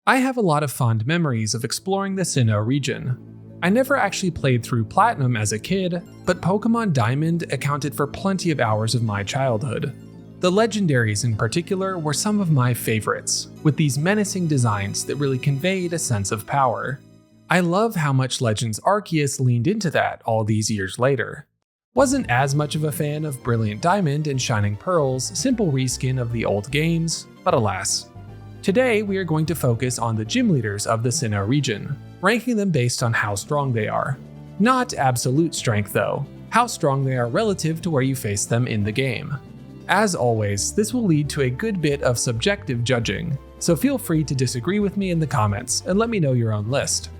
I have a lot of fond memories of exploring the Sinnoh region. I never actually played through Platinum as a kid, but Pokémon Diamond accounted for plenty of hours of my childhood. The legendaries in particular were some of my favorites, with these menacing designs that really conveyed a sense of power. I love how much Legends Arceus leaned into that all these years later. Wasn't as much of a fan of Brilliant Diamond and Shining Pearl's simple reskin of the old games, but alas. Today we are going to focus on the gym leaders of the Sinnoh region, ranking them based on how strong they are. Not absolute strength though, how strong they are relative to where you face them in the game. As always, this will lead to a good bit of subjective judging, so feel free to disagree with me in the comments and let me know your own list.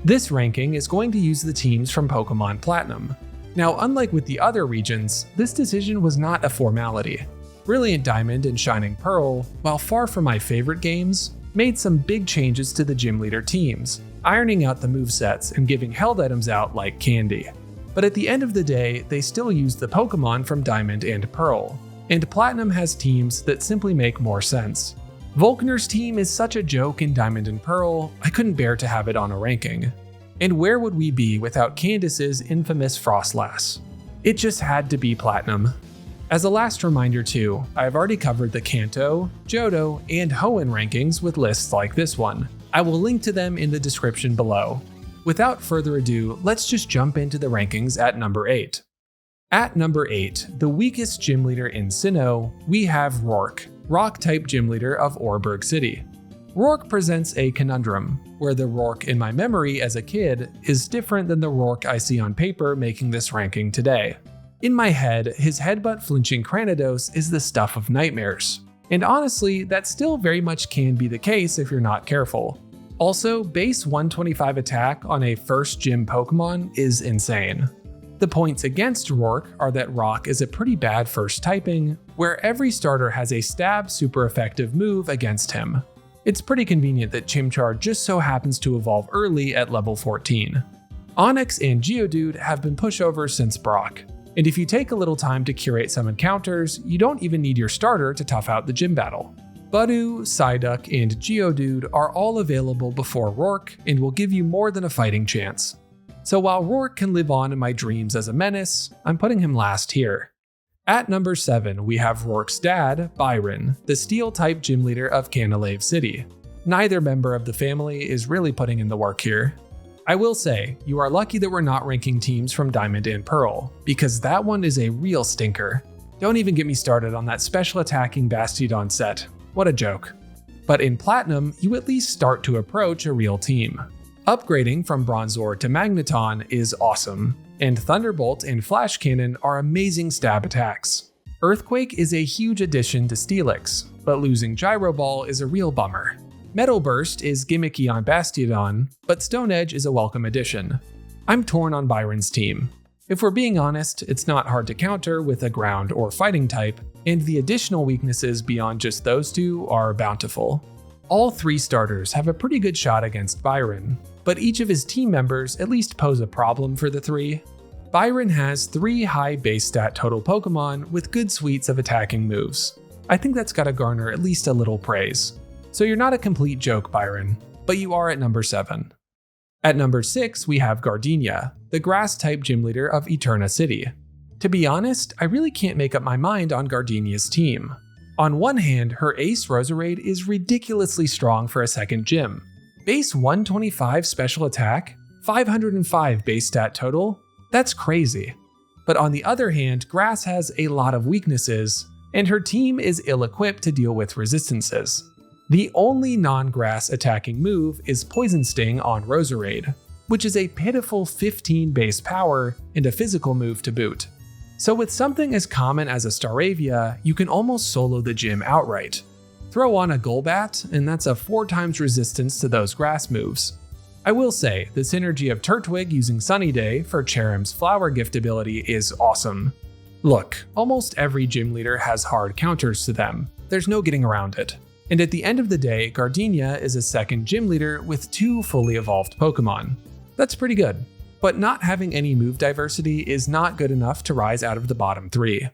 This ranking is going to use the teams from Pokémon Platinum. Now, unlike with the other regions, this decision was not a formality. Brilliant Diamond and Shining Pearl, while far from my favorite games, made some big changes to the gym leader teams, ironing out the movesets and giving held items out like candy. But at the end of the day, they still used the Pokémon from Diamond and Pearl. And Platinum has teams that simply make more sense. Volkner's team is such a joke in Diamond and Pearl, I couldn't bear to have it on a ranking. And where would we be without Candace's infamous Frostlass? It just had to be Platinum. As a last reminder too, I have already covered the Kanto, Johto, and Hoenn rankings with lists like this one. I will link to them in the description below. Without further ado, let's just jump into the rankings at number 8. At number 8, the weakest gym leader in Sinnoh, we have Rourke, Rock-type gym leader of Oreburgh City. Rourke presents a conundrum, where the Rourke in my memory as a kid is different than the Rourke I see on paper making this ranking today. In my head, his headbutt flinching Cranidos is the stuff of nightmares. And honestly, that still very much can be the case if you're not careful. Also, base 125 attack on a first gym Pokemon is insane. The points against Rourke are that Rock is a pretty bad first typing, where every starter has a stab super effective move against him. It's pretty convenient that Chimchar just so happens to evolve early at level 14. Onix and Geodude have been pushovers since Brock, and if you take a little time to curate some encounters, you don't even need your starter to tough out the gym battle. Budew, Psyduck, and Geodude are all available before Rourke and will give you more than a fighting chance. So while Rourke can live on in my dreams as a menace, I'm putting him last here. At number 7, we have Rourke's dad, Byron, the Steel-type gym leader of Canalave City. Neither member of the family is really putting in the work here. I will say, you are lucky that we're not ranking teams from Diamond and Pearl, because that one is a real stinker. Don't even get me started on that special attacking Bastiodon set. What a joke. But in Platinum, you at least start to approach a real team. Upgrading from Bronzor to Magneton is awesome, and Thunderbolt and Flash Cannon are amazing stab attacks. Earthquake is a huge addition to Steelix, but losing Gyro Ball is a real bummer. Metal Burst is gimmicky on Bastiodon, but Stone Edge is a welcome addition. I'm torn on Byron's team. If we're being honest, it's not hard to counter with a ground or fighting type, and the additional weaknesses beyond just those two are bountiful. All 3 starters have a pretty good shot against Byron, but each of his team members at least pose a problem for the 3. Byron has 3 high base stat total Pokemon with good suites of attacking moves. I think that's gotta garner at least a little praise. So you're not a complete joke, Byron, but you are at number 7. At number 6, we have Gardenia, the grass-type gym leader of Eterna City. To be honest, I really can't make up my mind on Gardenia's team. On one hand, her ace Roserade is ridiculously strong for a second gym. Base 125 special attack, 505 base stat total, that's crazy. But on the other hand, Grass has a lot of weaknesses, and her team is ill-equipped to deal with resistances. The only non-grass attacking move is Poison Sting on Roserade, which is a pitiful 15 base power and a physical move to boot. So with something as common as a Staravia, you can almost solo the gym outright. Throw on a Golbat, and that's a 4 times resistance to those grass moves. I will say, the synergy of Turtwig using Sunny Day for Cherrim's Flower Gift ability is awesome. Look, almost every gym leader has hard counters to them, there's no getting around it. And at the end of the day, Gardenia is a second gym leader with 2 fully evolved Pokemon. That's pretty good. But not having any move diversity is not good enough to rise out of the bottom 3.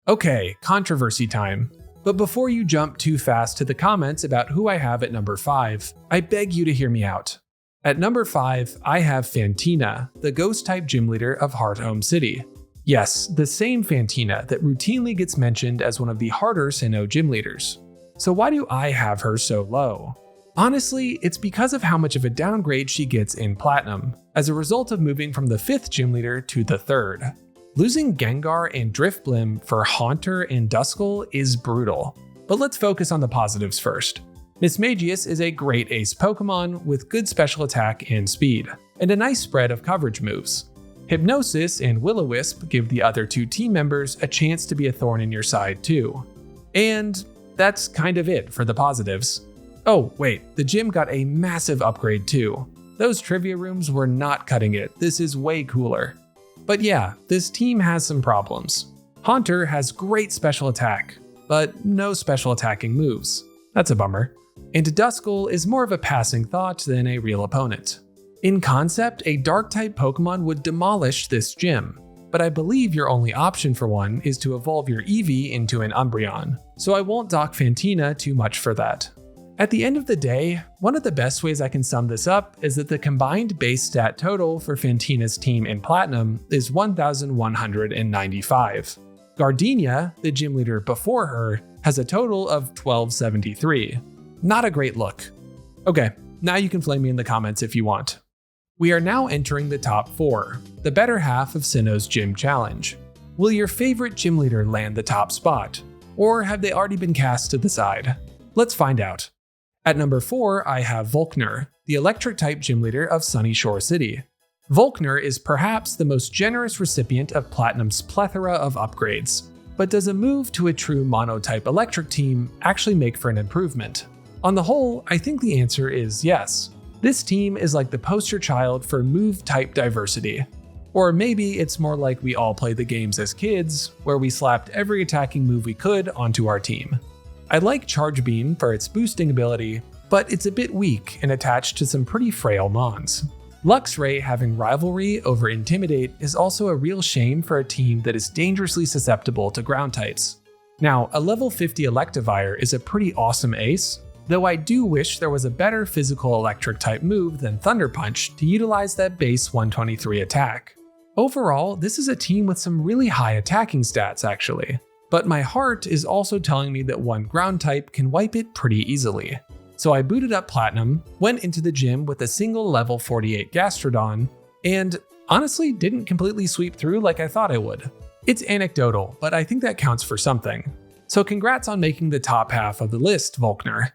Okay, controversy time. But before you jump too fast to the comments about who I have at number 5, I beg you to hear me out. At number 5, I have Fantina, the ghost-type gym leader of Hearthome City. Yes, the same Fantina that routinely gets mentioned as one of the harder Sinnoh gym leaders. So why do I have her so low? Honestly, it's because of how much of a downgrade she gets in Platinum, as a result of moving from the 5th gym leader to the 3rd. Losing Gengar and Drifblim for Haunter and Duskull is brutal. But let's focus on the positives first. Mismagius is a great ace Pokemon with good special attack and speed, and a nice spread of coverage moves. Hypnosis and Will-O-Wisp give the other 2 team members a chance to be a thorn in your side too. And that's kind of it for the positives. Oh wait, the gym got a massive upgrade too. Those trivia rooms were not cutting it, this is way cooler. But yeah, this team has some problems. Haunter has great special attack, but no special attacking moves. That's a bummer. And Duskull is more of a passing thought than a real opponent. In concept, a Dark-type Pokemon would demolish this gym, but I believe your only option for one is to evolve your Eevee into an Umbreon, so I won't dock Fantina too much for that. At the end of the day, one of the best ways I can sum this up is that the combined base stat total for Fantina's team in Platinum is 1,195. Gardenia, the gym leader before her, has a total of 1,273. Not a great look. Okay, now you can flame me in the comments if you want. We are now entering the top 4, the better half of Sinnoh's Gym Challenge. Will your favorite gym leader land the top spot? Or have they already been cast to the side? Let's find out. At number 4, I have Volkner, the electric-type gym leader of Sunny Shore City. Volkner is perhaps the most generous recipient of Platinum's plethora of upgrades, but does a move to a true mono-type electric team actually make for an improvement? On the whole, I think the answer is yes. This team is like the poster child for move-type diversity. Or maybe it's more like we all played the games as kids, where we slapped every attacking move we could onto our team. I like Charge Beam for its boosting ability, but it's a bit weak and attached to some pretty frail mons. Luxray having Rivalry over Intimidate is also a real shame for a team that is dangerously susceptible to ground types. Now, a level 50 Electivire is a pretty awesome ace, though I do wish there was a better physical electric type move than Thunder Punch to utilize that base 123 attack. Overall, this is a team with some really high attacking stats actually. But my heart is also telling me that one ground type can wipe it pretty easily. So I booted up Platinum, went into the gym with a single level 48 Gastrodon, and honestly didn't completely sweep through like I thought I would. It's anecdotal, but I think that counts for something. So congrats on making the top half of the list, Volkner.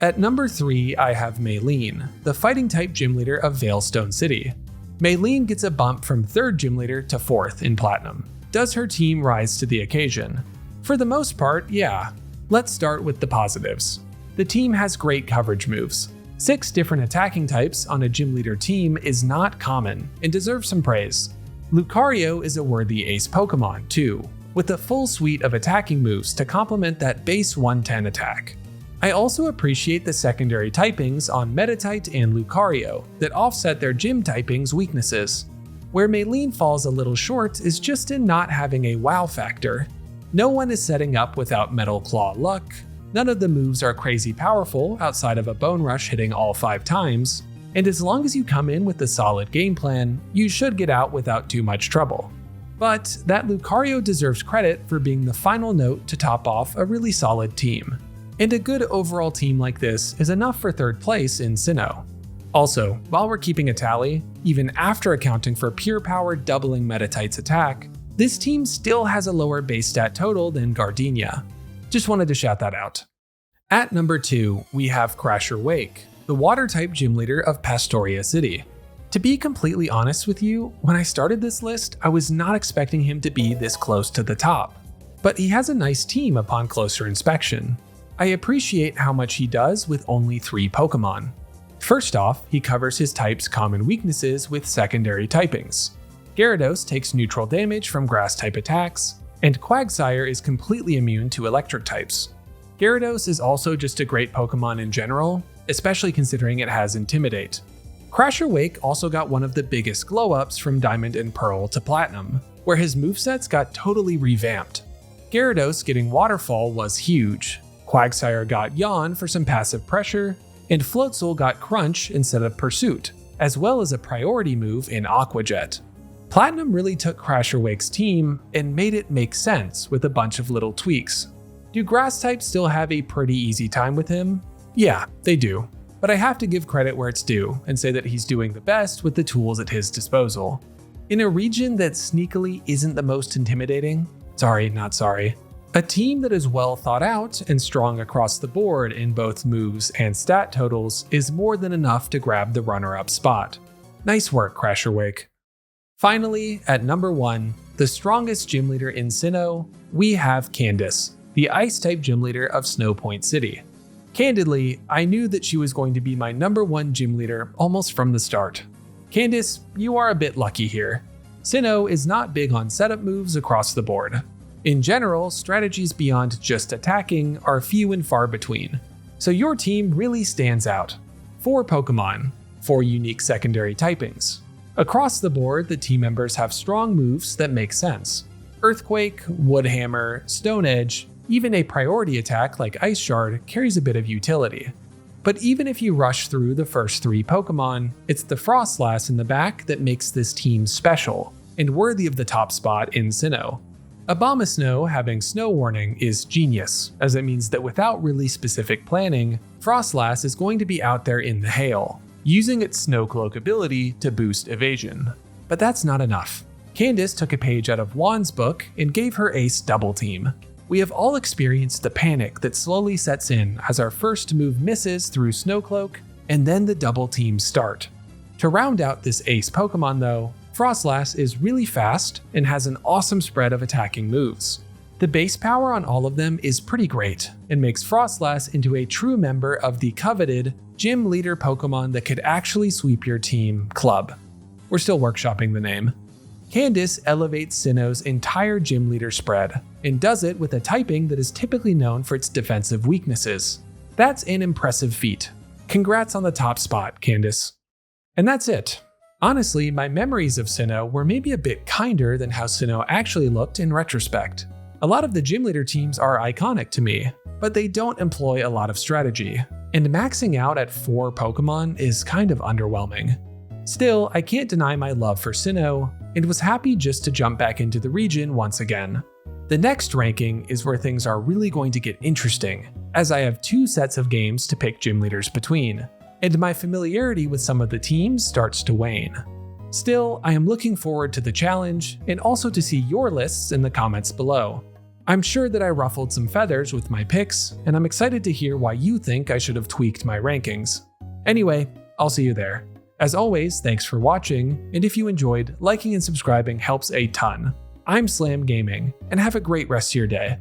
At number 3, I have Maylene, the fighting type gym leader of Veilstone City. Maylene gets a bump from 3rd gym leader to 4th in Platinum. Does her team rise to the occasion? For the most part, yeah. Let's start with the positives. The team has great coverage moves. 6 different attacking types on a gym leader team is not common and deserves some praise. Lucario is a worthy ace Pokemon too, with a full suite of attacking moves to complement that base 110 attack. I also appreciate the secondary typings on Meditite and Lucario that offset their gym typings' weaknesses. Where Maylene falls a little short is just in not having a wow factor. No one is setting up without Metal Claw luck, none of the moves are crazy powerful outside of a Bone Rush hitting all 5 times, and as long as you come in with a solid game plan, you should get out without too much trouble. But that Lucario deserves credit for being the final note to top off a really solid team. And a good overall team like this is enough for 3rd place in Sinnoh. Also, while we're keeping a tally, even after accounting for pure power doubling Meditite's attack, this team still has a lower base stat total than Gardenia. Just wanted to shout that out. At number 2, we have Crasher Wake, the water-type gym leader of Pastoria City. To be completely honest with you, when I started this list, I was not expecting him to be this close to the top. But he has a nice team upon closer inspection. I appreciate how much he does with only 3 Pokemon. First off, he covers his type's common weaknesses with secondary typings. Gyarados takes neutral damage from grass-type attacks, and Quagsire is completely immune to electric types. Gyarados is also just a great Pokemon in general, especially considering it has Intimidate. Crasher Wake also got one of the biggest glow-ups from Diamond and Pearl to Platinum, where his movesets got totally revamped. Gyarados getting Waterfall was huge, Quagsire got Yawn for some passive pressure, and Floatzel got Crunch instead of Pursuit, as well as a priority move in Aqua Jet. Platinum really took Crasher Wake's team and made it make sense with a bunch of little tweaks. Do Grass types still have a pretty easy time with him? Yeah, they do. But I have to give credit where it's due and say that he's doing the best with the tools at his disposal. In a region that sneakily isn't the most intimidating, sorry, not sorry, a team that is well thought out and strong across the board in both moves and stat totals is more than enough to grab the runner-up spot. Nice work, Crasher Wake. Finally, at number 1, the strongest gym leader in Sinnoh, we have Candace, the Ice-type gym leader of Snow Point City. Candidly, I knew that she was going to be my number 1 gym leader almost from the start. Candace, you are a bit lucky here. Sinnoh is not big on setup moves across the board. In general, strategies beyond just attacking are few and far between, so your team really stands out. 4 Pokemon, 4 unique secondary typings. Across the board, the team members have strong moves that make sense. Earthquake, Wood Hammer, Stone Edge, even a priority attack like Ice Shard carries a bit of utility. But even if you rush through the first 3 Pokemon, it's the Frostlass in the back that makes this team special and worthy of the top spot in Sinnoh. Abomasnow having Snow Warning is genius, as it means that without really specific planning, Frostlass is going to be out there in the hail, using its Snow Cloak ability to boost evasion. But that's not enough. Candace took a page out of Juan's book and gave her ace Double Team. We have all experienced the panic that slowly sets in as our first move misses through Snow Cloak, and then the double teams start. To round out this ace Pokemon though, Frostlass is really fast and has an awesome spread of attacking moves. The base power on all of them is pretty great and makes Frostlass into a true member of the coveted Gym Leader Pokemon that could actually sweep your team club. We're still workshopping the name. Candace elevates Sinnoh's entire Gym Leader spread and does it with a typing that is typically known for its defensive weaknesses. That's an impressive feat. Congrats on the top spot, Candace. And that's it. Honestly, my memories of Sinnoh were maybe a bit kinder than how Sinnoh actually looked in retrospect. A lot of the gym leader teams are iconic to me, but they don't employ a lot of strategy, and maxing out at 4 Pokemon is kind of underwhelming. Still, I can't deny my love for Sinnoh, and was happy just to jump back into the region once again. The next ranking is where things are really going to get interesting, as I have 2 sets of games to pick gym leaders between, and my familiarity with some of the teams starts to wane. Still, I am looking forward to the challenge, and also to see your lists in the comments below. I'm sure that I ruffled some feathers with my picks, and I'm excited to hear why you think I should have tweaked my rankings. Anyway, I'll see you there. As always, thanks for watching, and if you enjoyed, liking and subscribing helps a ton. I'm Slam Gaming, and have a great rest of your day.